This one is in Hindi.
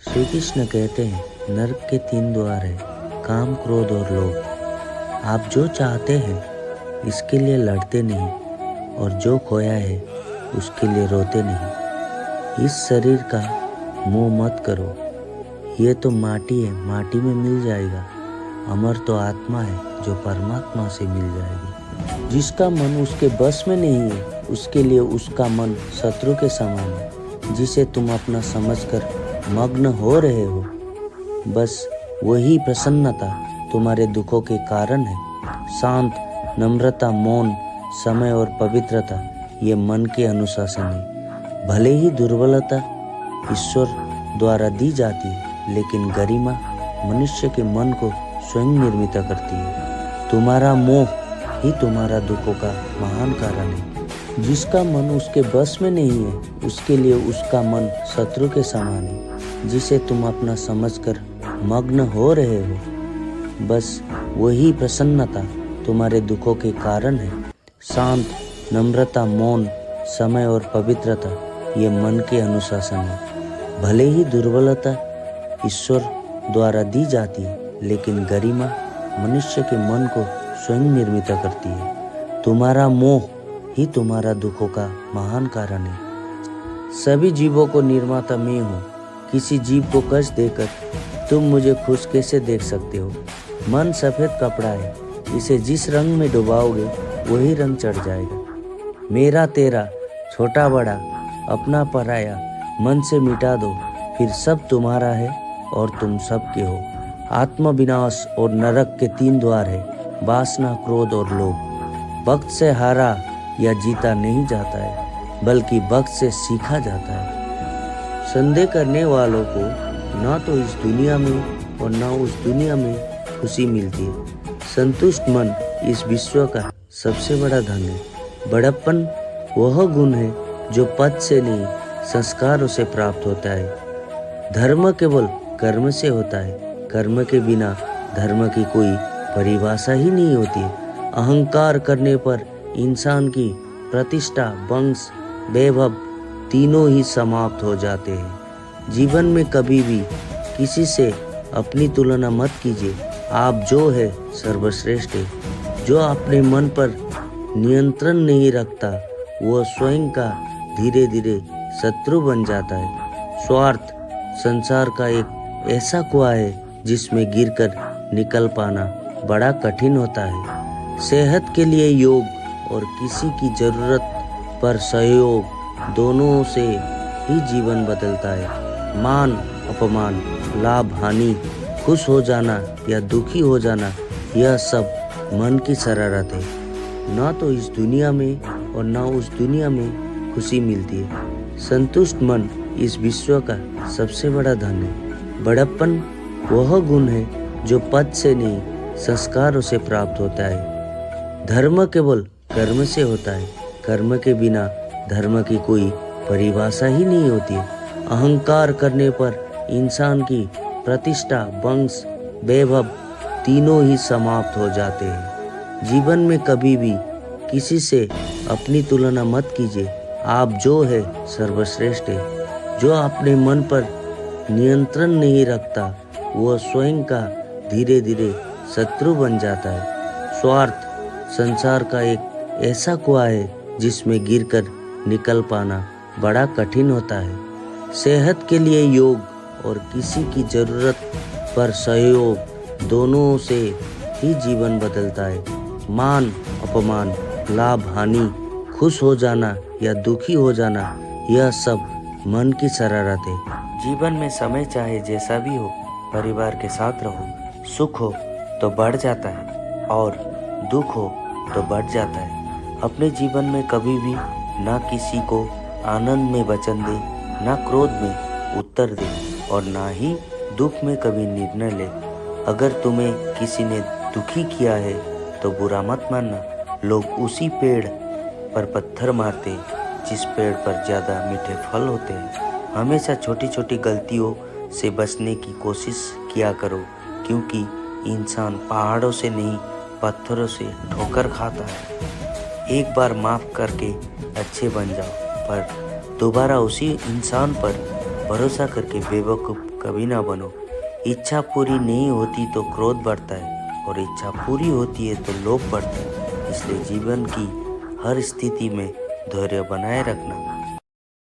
श्री कृष्ण कहते हैं नरक के 3 द्वार है, काम, क्रोध और लोभ। आप जो चाहते हैं इसके लिए लड़ते नहीं और जो खोया है उसके लिए रोते नहीं। इस शरीर का मोह मत करो, ये तो माटी है, माटी में मिल जाएगा। अमर तो आत्मा है जो परमात्मा से मिल जाएगी। जिसका मन उसके बस में नहीं है उसके लिए उसका मन शत्रु के समान है। जिसे तुम अपना समझकर मग्न हो रहे हो, बस वही प्रसन्नता तुम्हारे दुखों के कारण है। शांत, नम्रता, मौन, समय और पवित्रता ये मन के अनुशासन है। भले ही दुर्बलता ईश्वर द्वारा दी जाती है, लेकिन गरिमा मनुष्य के मन को स्वयं निर्मित करती है। तुम्हारा मोह ही तुम्हारा दुखों का महान कारण है। जिसका मन उसके बस में नहीं है उसके लिए उसका मन शत्रु के समान है। जिसे तुम अपना समझकर मग्न हो रहे हो, बस वही प्रसन्नता तुम्हारे दुखों के कारण है। शांत, नम्रता, मौन, समय और पवित्रता ये मन के अनुशासन है। भले ही दुर्बलता ईश्वर द्वारा दी जाती है, लेकिन गरिमा मनुष्य के मन को स्वयं निर्मित करती है। तुम्हारा मोह ही तुम्हारा दुखों का महान कारण है। सभी जीवों को निर्माता मैं हूँ। किसी जीव को कष्ट देकर तुम मुझे खुश कैसे देख सकते हो? मन सफ़ेद कपड़ा है, इसे जिस रंग में डुबाओगे वही रंग चढ़ जाएगा। मेरा तेरा, छोटा बड़ा, अपना पराया मन से मिटा दो, फिर सब तुम्हारा है और तुम सब के हो। आत्मविनाश और नरक के 3 द्वार है, वासना, क्रोध और लोभ। वक्त से हारा या जीता नहीं जाता है, बल्कि वक्त से सीखा जाता है। संदेह करने वालों को न तो इस दुनिया में और न उस दुनिया में खुशी मिलती है। संतुष्ट मन इस विश्व का सबसे बड़ा धन है। बड़प्पन वह गुण है जो पद से नहीं संस्कारों से प्राप्त होता है। धर्म केवल कर्म से होता है, कर्म के बिना धर्म की कोई परिभाषा ही नहीं होती है। अहंकार करने पर इंसान की प्रतिष्ठा, वंश, वैभव तीनों ही समाप्त हो जाते हैं। जीवन में कभी भी किसी से अपनी तुलना मत कीजिए। आप जो है सर्वश्रेष्ठ है। जो अपने मन पर नियंत्रण नहीं रखता वह स्वयं का धीरे धीरे शत्रु बन जाता है। स्वार्थ संसार का एक ऐसा कुआं है जिसमें गिरकर निकल पाना बड़ा कठिन होता है। सेहत के लिए योग और किसी की जरूरत पर सहयोग दोनों से ही जीवन बदलता है। मान, अपमान, लाभ, हानि, खुश हो जाना या दुखी हो जाना यह सब मन की शरारत है। न तो इस दुनिया में और न उस दुनिया में खुशी मिलती है। संतुष्ट मन इस विश्व का सबसे बड़ा धन है। बड़प्पन वह गुण है जो पद से नहीं संस्कारों से प्राप्त होता है। धर्म केवल कर्म से होता है, कर्म के बिना धर्म की कोई परिभाषा ही नहीं होती है। अहंकार करने पर इंसान की प्रतिष्ठा, वंश, वैभव तीनों ही समाप्त हो जाते हैं। जीवन में कभी भी किसी से अपनी तुलना मत कीजिए। आप जो है सर्वश्रेष्ठ है। जो अपने मन पर नियंत्रण नहीं रखता वह स्वयं का धीरे धीरे शत्रु बन जाता है। स्वार्थ संसार का एक ऐसा कुआं है जिसमें गिरकर निकल पाना बड़ा कठिन होता है। सेहत के लिए योग और किसी की जरूरत पर सहयोग दोनों से ही जीवन बदलता है। मान, अपमान, लाभ, हानि, खुश हो जाना या दुखी हो जाना यह सब मन की शरारत है। जीवन में समय चाहे जैसा भी हो, परिवार के साथ रहो। सुख हो तो बढ़ जाता है और दुख हो तो बढ़ जाता है। अपने जीवन में कभी भी ना किसी को आनंद में वचन दे, ना क्रोध में उत्तर दे और ना ही दुख में कभी निर्णय ले। अगर तुम्हें किसी ने दुखी किया है तो बुरा मत मानना। लोग उसी पेड़ पर पत्थर मारते जिस पेड़ पर ज़्यादा मीठे फल होते हैं। हमेशा छोटी छोटी गलतियों से बचने की कोशिश किया करो, क्योंकि इंसान पहाड़ों से नहीं पत्थरों से ठोकर खाता है। एक बार माफ़ करके अच्छे बन जाओ, पर दोबारा उसी इंसान पर भरोसा करके बेवकूफ़ कभी ना बनो। इच्छा पूरी नहीं होती तो क्रोध बढ़ता है और इच्छा पूरी होती है तो लोभ बढ़ता है। इसलिए जीवन की हर स्थिति में धैर्य बनाए रखना